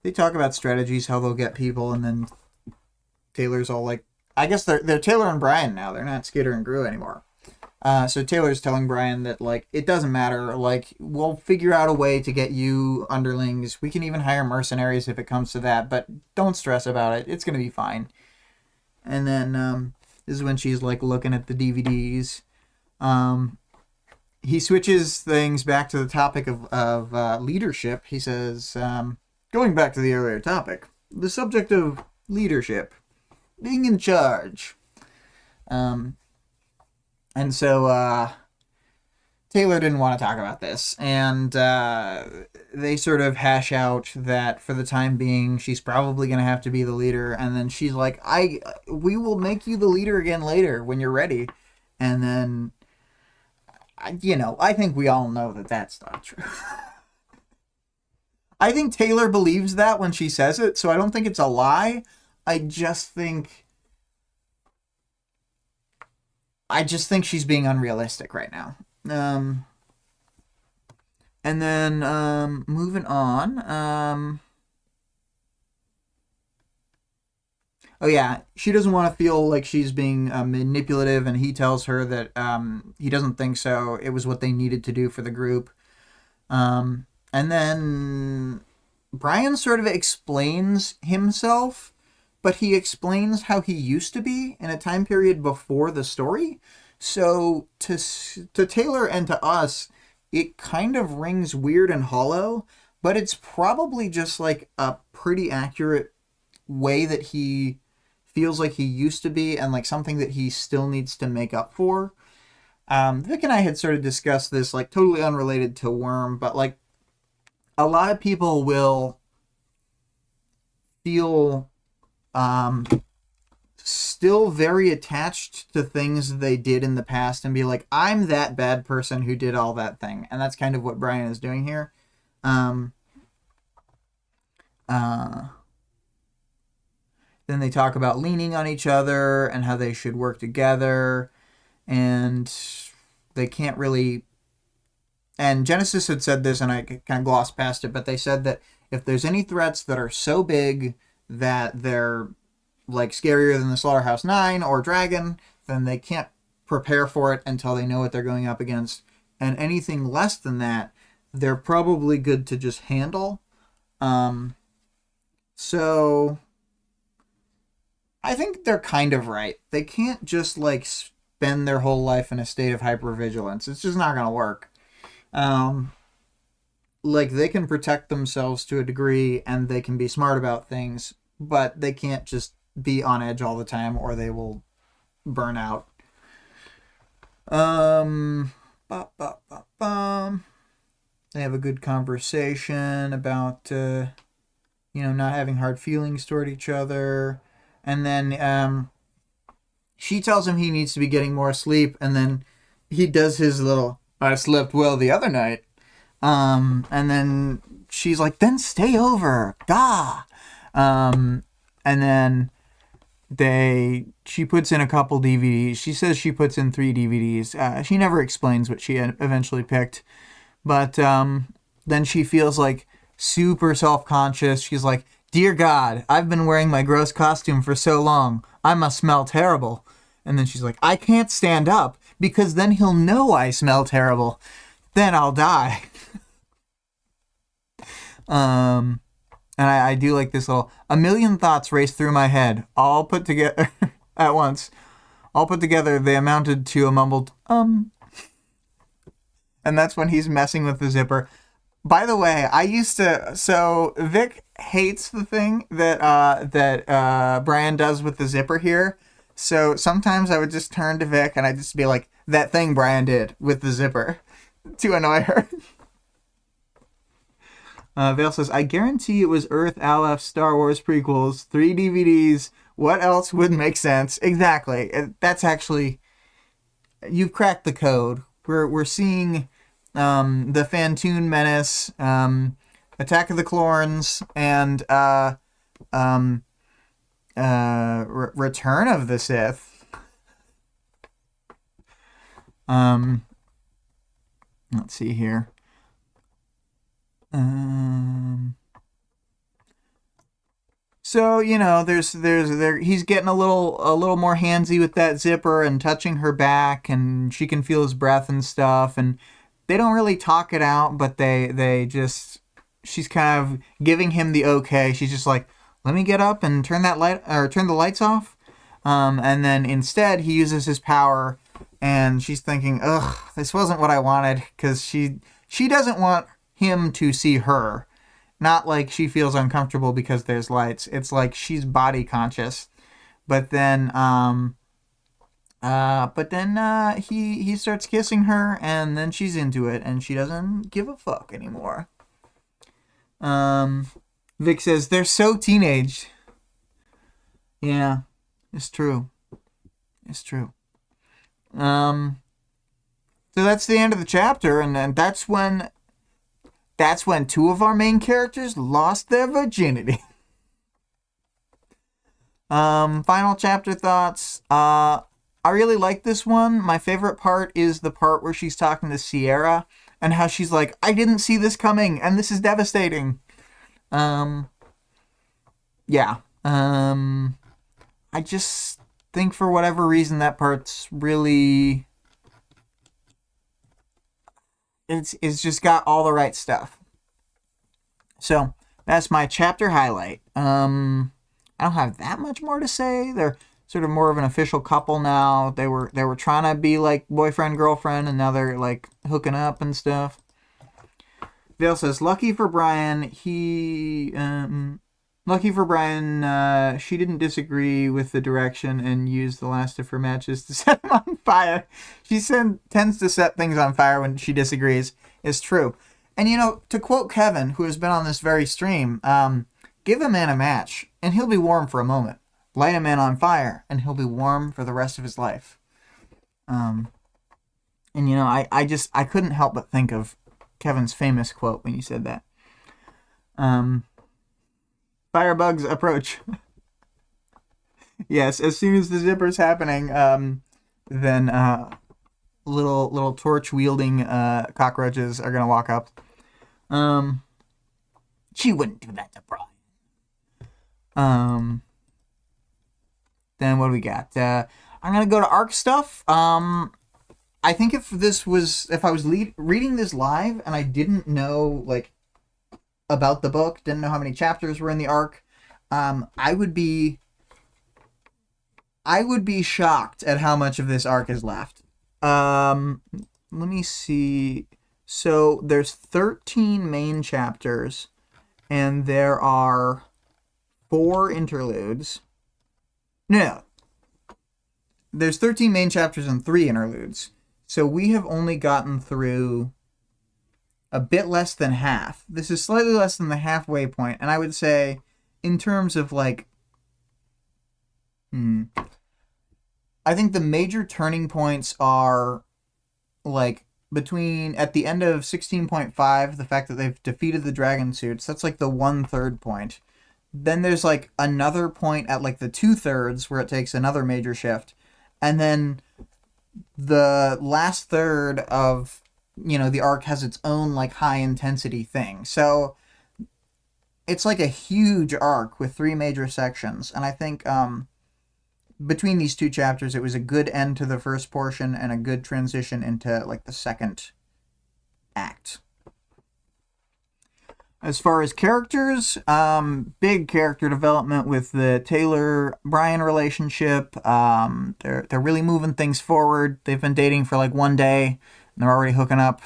They talk about strategies, how they'll get people, and then Taylor's all like, I guess they're Taylor and Brian now. They're not Skitter and Gru anymore. So Taylor's telling Brian that, like, it doesn't matter. Like, we'll figure out a way to get you underlings. We can even hire mercenaries if it comes to that, but don't stress about it. It's going to be fine. And then this is when she's, like, looking at the DVDs. He switches things back to the topic of leadership. He says, going back to the earlier topic, the subject of leadership. Being in charge. And so Taylor didn't want to talk about this. And they sort of hash out that for the time being, she's probably going to have to be the leader. And then she's like, we will make you the leader again later when you're ready. And then, I think we all know that that's not true. I think Taylor believes that when she says it, so I don't think it's a lie. I just think she's being unrealistic right now. And then moving on. Oh yeah, she doesn't want to feel like she's being manipulative, and he tells her that he doesn't think so. It was what they needed to do for the group. And then Brian sort of explains himself, but he explains how he used to be in a time period before the story. So to Taylor and to us, it kind of rings weird and hollow, but it's probably just like a pretty accurate way that he feels like he used to be, and like something that he still needs to make up for. Vic and I had sort of discussed this, like totally unrelated to Worm, but like a lot of people will feel still very attached to things they did in the past and be like, I'm that bad person who did all that thing. And that's kind of what Brian is doing here. Then they talk about leaning on each other and how they should work together, and they can't really... And Genesis had said this, and I kind of glossed past it, but they said that if there's any threats that are so big that they're like scarier than the Slaughterhouse 9 or Dragon, then they can't prepare for it until they know what they're going up against. And anything less than that, they're probably good to just handle. So I think they're kind of right. They can't just like spend their whole life in a state of hypervigilance. It's just not going to work. Like they can protect themselves to a degree and they can be smart about things, but they can't just be on edge all the time or they will burn out. They have a good conversation about not having hard feelings toward each other, and then she tells him he needs to be getting more sleep, and then he does his little I slept well the other night, and then she's like, then stay over, gah. And then she puts in a couple DVDs. She says she puts in 3 DVDs. She never explains what she eventually picked. But then she feels like super self-conscious. She's like, dear God, I've been wearing my gross costume for so long. I must smell terrible. And then she's like, I can't stand up because then he'll know I smell terrible. Then I'll die. And I do like this little, a million thoughts raced through my head, all put together at once. All put together, they amounted to a mumbled, And that's when he's messing with the zipper. By the way, so Vic hates the thing that Brian does with the zipper here. So sometimes I would just turn to Vic and I'd just be like, that thing Brian did with the zipper, to annoy her. Vale says, I guarantee it was Earth, Aleph, Star Wars prequels, 3 DVDs, What else would make sense? Exactly. That's actually, you've cracked the code. We're seeing the Fantoon Menace, Attack of the Clorns, and Return of the Sith. Let's see here. So, you know, there's he's getting a little more handsy with that zipper and touching her back, and she can feel his breath and stuff, and they don't really talk it out, but they just, she's kind of giving him the okay. She's just like, let me get up and turn the lights off. And then instead he uses his power, and she's thinking, ugh, this wasn't what I wanted, because she doesn't want him to see her. Not like she feels uncomfortable because there's lights. It's like she's body conscious. But then he starts kissing her, and then she's into it, and she doesn't give a fuck anymore. Vic says, they're so teenaged. Yeah, it's true. It's true. So that's the end of the chapter, and that's when two of our main characters lost their virginity. Final chapter thoughts. I really like this one. My favorite part is the part where she's talking to Sierra and how she's like, I didn't see this coming, and this is devastating. Yeah. I just think for whatever reason that part's really, it's just got all the right stuff. So that's my chapter highlight. I don't have that much more to say. They're sort of more of an official couple now. They were trying to be like boyfriend girlfriend, and now they're like hooking up and stuff. Vale says, lucky for Brian, she didn't disagree with the direction and used the last of her matches to set him on fire. She tends to set things on fire when she disagrees. It's true. And, you know, to quote Kevin, who has been on this very stream, give a man a match, and he'll be warm for a moment. Light a man on fire, and he'll be warm for the rest of his life. And, you know, I couldn't help but think of Kevin's famous quote when he said that. Firebugs approach. Yes, as soon as the zipper's happening, then little torch wielding cockroaches are gonna walk up. She wouldn't do that to Brian. Then what do we got? I'm gonna go to ARC stuff. I think if I was reading this live and I didn't know like about the book, didn't know how many chapters were in the arc, I would be shocked at how much of this arc is left. Let me see. So there's 13 main chapters, and there are 4 interludes. No. There's 13 main chapters and 3 interludes. So we have only gotten through a bit less than half. This is slightly less than the halfway point, and I would say, in terms of like, I think the major turning points are like between at the end of 16.5, the fact that they've defeated the dragon suits. That's like the 1/3 point. Then there's like another point at like the 2/3 where it takes another major shift, and then the last third of, you know, the arc has its own like high intensity thing. So it's like a huge arc with 3 major sections, and I think between these 2 chapters it was a good end to the first portion and a good transition into like the second act. As far as characters, big character development with the Taylor-Brian relationship. They're really moving things forward. They've been dating for like 1 day, and they're already hooking up.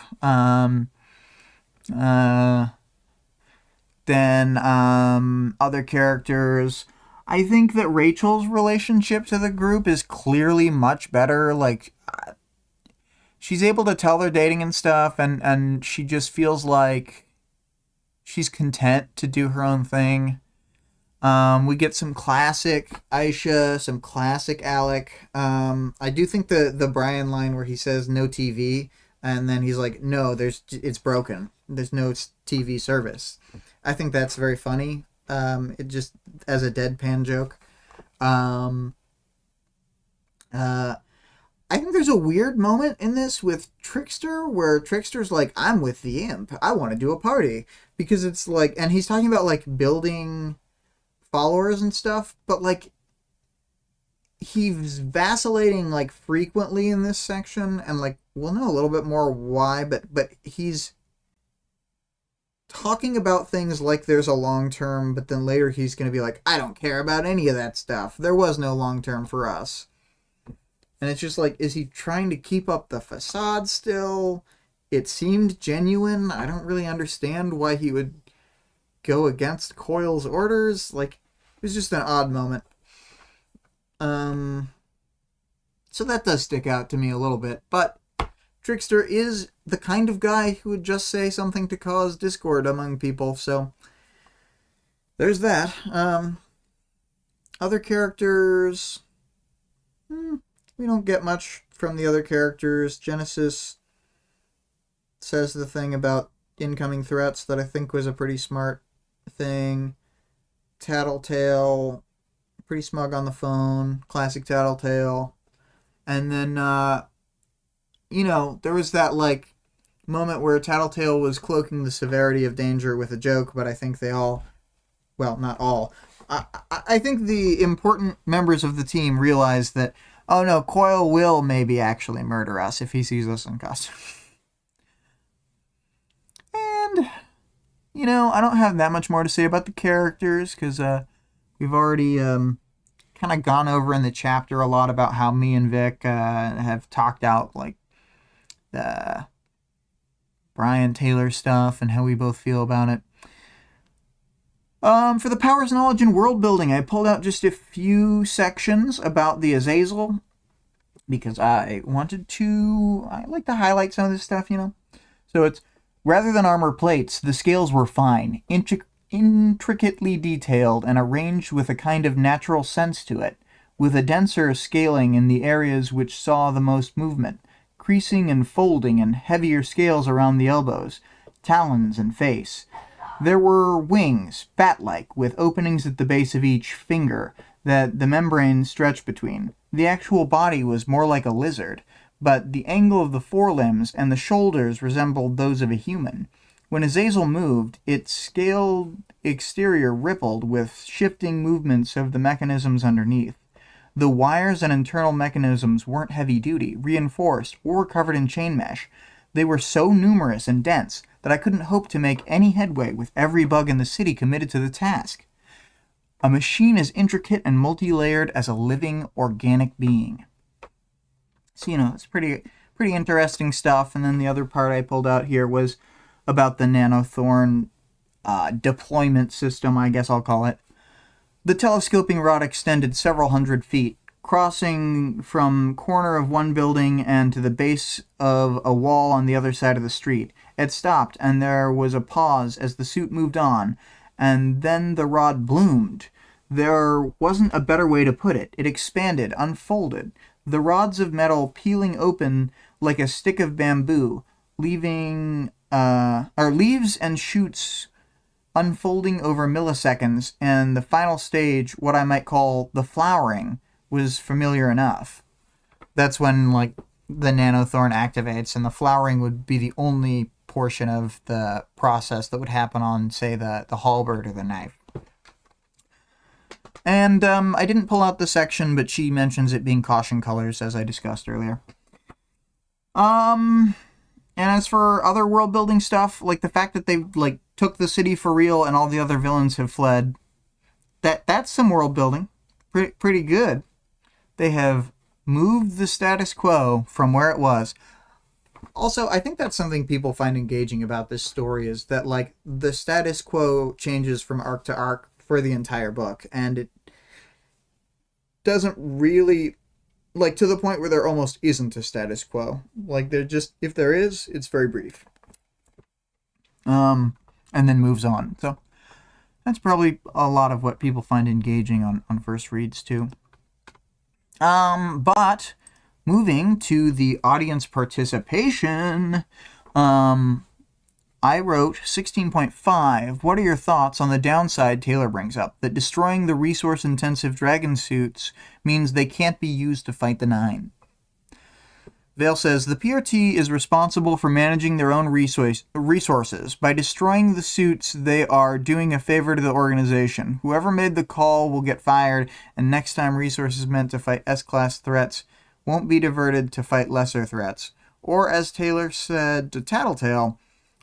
Then other characters. I think that Rachel's relationship to the group is clearly much better. Like, she's able to tell they're dating and stuff, and she just feels like she's content to do her own thing. We get some classic Aisha, some classic Alec. I do think the Brian line where he says no TV, and then he's like, no, it's broken. There's no TV service. I think that's very funny. It just as a deadpan joke. I think there's a weird moment in this with Trickster where Trickster's like, I'm with the imp. I want to do a party. Because it's like, and he's talking about like building followers and stuff, but like he's vacillating like frequently in this section, and like we'll know a little bit more why, but he's talking about things like there's a long term, but then later he's going to be like, I don't care about any of that stuff. There was no long term for us. And it's just like, is he trying to keep up the facade still? It seemed genuine. I don't really understand why he would go against Coyle's orders. Like, it was just an odd moment. So that does stick out to me a little bit. But Trickster is the kind of guy who would just say something to cause discord among people. So there's that. Other characters... we don't get much from the other characters. Genesis says the thing about incoming threats that I think was a pretty smart thing. Tattletale, pretty smug on the phone. Classic Tattletale. And then, there was that, like, moment where Tattletale was cloaking the severity of danger with a joke, but I think they all... Well, not all. I think the important members of the team realized that, oh no, Coyle will maybe actually murder us if he sees us in costume. And, I don't have that much more to say about the characters, because we've already kind of gone over in the chapter a lot about how me and Vic have talked out, like, the Brian Taylor stuff and how we both feel about it. For the powers, knowledge, and world building, I pulled out just a few sections about the Azazel, because I like to highlight some of this stuff, So it's, rather than armor plates, the scales were fine, intricately detailed, and arranged with a kind of natural sense to it, with a denser scaling in the areas which saw the most movement, creasing and folding, and heavier scales around the elbows, talons, and face. There were wings, bat-like, with openings at the base of each finger that the membrane stretched between. The actual body was more like a lizard, but the angle of the forelimbs and the shoulders resembled those of a human. When Azazel moved, its scaled exterior rippled with shifting movements of the mechanisms underneath. The wires and internal mechanisms weren't heavy-duty, reinforced, or covered in chain mesh. They were so numerous and dense that I couldn't hope to make any headway with every bug in the city committed to the task. A machine as intricate and multi-layered as a living, organic being. So, it's pretty interesting stuff. And then the other part I pulled out here was about the Nanothorn deployment system, I guess I'll call it. The telescoping rod extended several hundred feet, crossing from corner of one building and to the base of a wall on the other side of the street. It stopped, and there was a pause as the suit moved on, and then the rod bloomed. There wasn't a better way to put it. It expanded, unfolded, the rods of metal peeling open like a stick of bamboo, leaves and shoots unfolding over milliseconds, and the final stage, what I might call the flowering, was familiar enough. That's when, like, the Nanothorn activates, and the flowering would be the only portion of the process that would happen on, say, the halberd or the knife. And I didn't pull out the section, but she mentions it being caution colors, as I discussed earlier. And as for other world-building stuff, like the fact that they, like, took the city for real and all the other villains have fled, that's some world-building. Pretty good. They have moved the status quo from where it was. Also, I think that's something people find engaging about this story, is that, like, the status quo changes from arc to arc for the entire book, and it doesn't really, like, to the point where there almost isn't a status quo. Like, there just, if there is, it's very brief. And then moves on. So, That's probably a lot of what people find engaging on first reads, too. But moving to the audience participation, I wrote 16.5. What are your thoughts on the downside Taylor brings up, that destroying the resource-intensive dragon suits means they can't be used to fight the Nine? Vale says, the PRT is responsible for managing their own resources. By destroying the suits, they are doing a favor to the organization. Whoever made the call will get fired, and next time resources meant to fight S-class threats won't be diverted to fight lesser threats. Or, as Taylor said to Tattletale,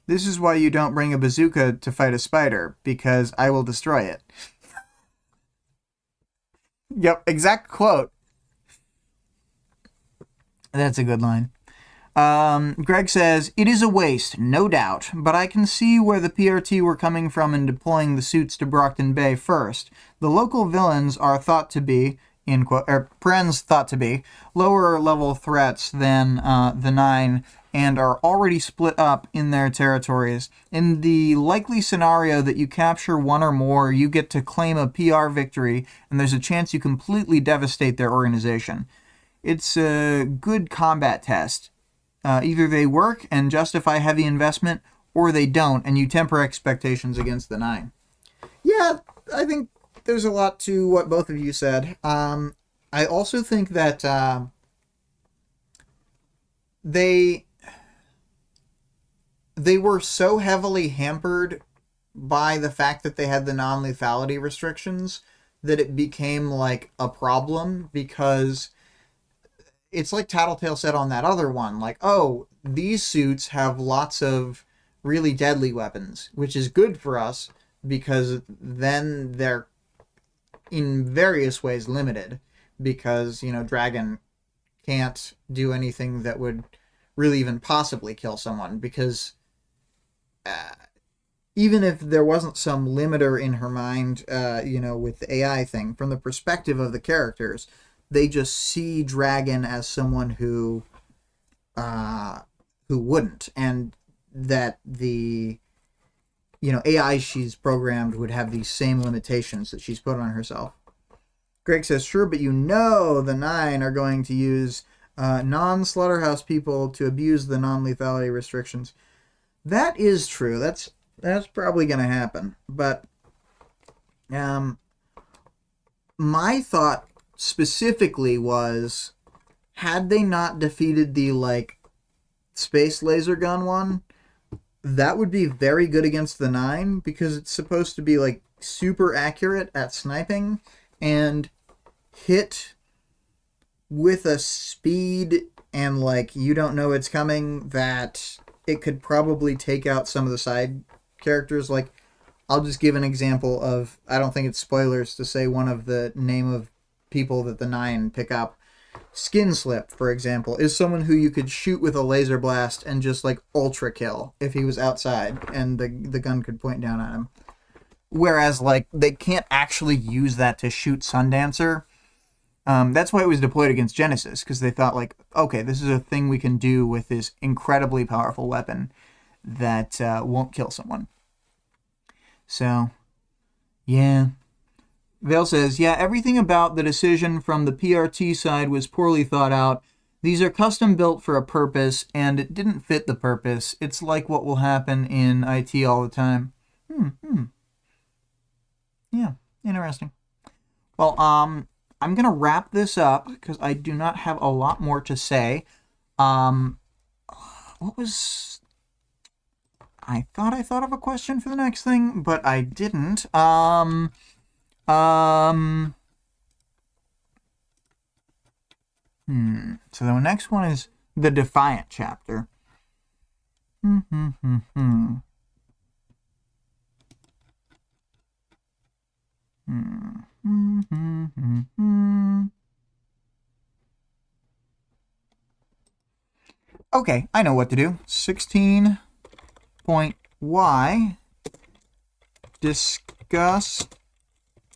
this is why you don't bring a bazooka to fight a spider, because I will destroy it. Yep, exact quote. That's a good line. Greg says, it is a waste, no doubt, but I can see where the PRT were coming from in deploying the suits to Brockton Bay first. The local villains are thought to be, in quote, thought to be, lower level threats than the Nine, and are already split up in their territories. In the likely scenario that you capture one or more, you get to claim a PR victory, and there's a chance you completely devastate their organization. It's a good combat test. Either they work and justify heavy investment, or they don't, and you temper expectations against the Nine. Yeah, I think there's a lot to what both of you said. I also think that they were so heavily hampered by the fact that they had the non-lethality restrictions that it became like a problem, because it's like Tattletale said on that other one, like, oh, these suits have lots of really deadly weapons, which is good for us, because then they're in various ways limited, because, you know, Dragon can't do anything that would really even possibly kill someone, because even if there wasn't some limiter in her mind, with the AI thing, from the perspective of the characters, they just see Dragon as someone who wouldn't, and that the AI she's programmed would have these same limitations that she's put on herself. Greg says, sure, but the Nine are going to use non-slaughterhouse people to abuse the non-lethality restrictions. That is true. That's probably going to happen. But my thought specifically was, had they not defeated the space laser gun one, that would be very good against the Nine, because it's supposed to be super accurate at sniping and hit with a speed and you don't know it's coming, that it could probably take out some of the side characters. I'll just give an example of, I don't think it's spoilers to say one of the name of people that the Nine pick up. Skin Slip, for example, is someone who you could shoot with a laser blast and just ultra kill if he was outside and the gun could point down at him. Whereas they can't actually use that to shoot Sundancer. That's why it was deployed against Genesis, because they thought okay, this is a thing we can do with this incredibly powerful weapon that won't kill someone. So, yeah. Vale says, yeah, everything about the decision from the PRT side was poorly thought out. These are custom built for a purpose, and it didn't fit the purpose. It's like what will happen in IT all the time. Yeah, interesting. Well, I'm going to wrap this up, because I do not have a lot more to say. I thought of a question for the next thing, but I didn't. So the next one is the Defiant chapter. Okay, I know what to do. 16.y. Discuss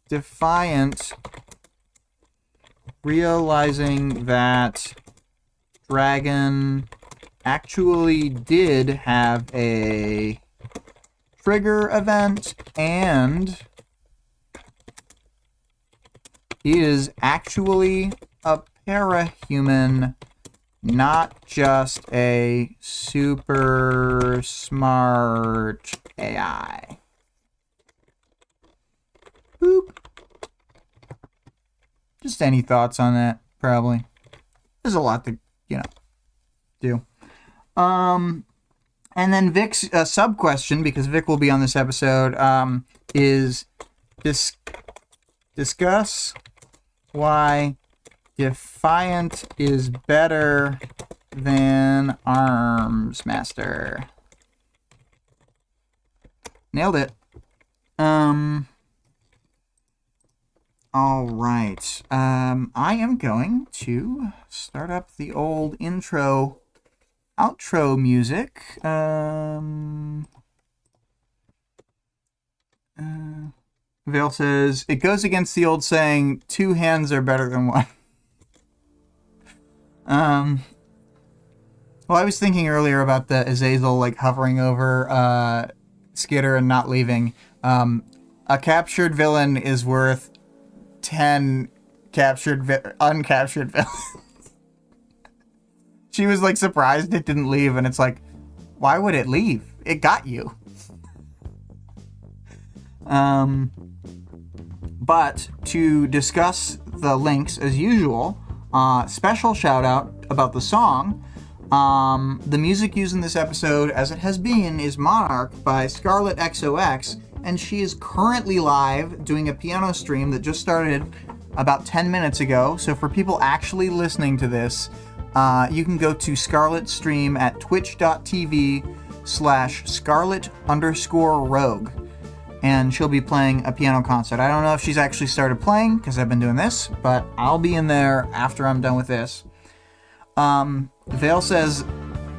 Defiant realizing that Dragon actually did have a trigger event and is actually a parahuman, not just a super smart AI. Boop. Just any thoughts on that, probably. There's a lot to, do. And then Vic's sub-question, because Vic will be on this episode, is discuss why Defiant is better than Arms Master. Nailed it. All right. I am going to start up the old outro music. Vale says, it goes against the old saying, 2 hands are better than 1. Well, I was thinking earlier about the Azazel, hovering over, Skitter and not leaving. A captured villain is worth 10 uncaptured villains. She was, surprised it didn't leave, and it's why would it leave? It got you. But to discuss the links, as usual, special shout out about the song. The music used in this episode, as it has been, is Monarch by ScarlettXOX, and she is currently live doing a piano stream that just started about 10 minutes ago. So for people actually listening to this, you can go to Scarlett's stream at twitch.tv/Scarlett_Rogue. And she'll be playing a piano concert. I don't know if she's actually started playing, because I've been doing this, but I'll be in there after I'm done with this. Vale says,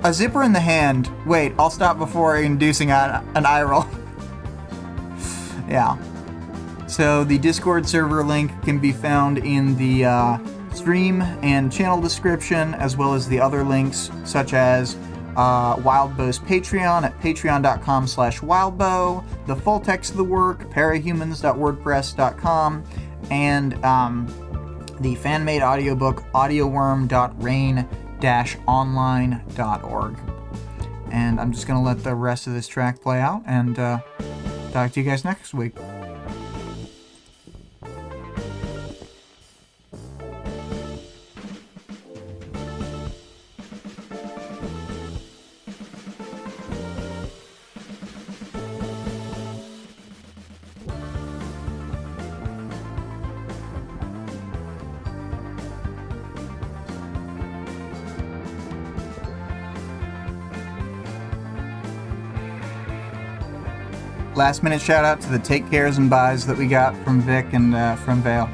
a zipper in the hand. Wait, I'll stop before inducing an eye roll. Yeah. So the Discord server link can be found in the stream and channel description, as well as the other links, such as Wildbow's Patreon at patreon.com/Wildbow, the full text of the work, parahumans.wordpress.com, and the fan-made audiobook, audioworm.rain-online.org. And I'm just going to let the rest of this track play out, and talk to you guys next week. Last minute shout out to the take cares and buys that we got from Vic and from Vale.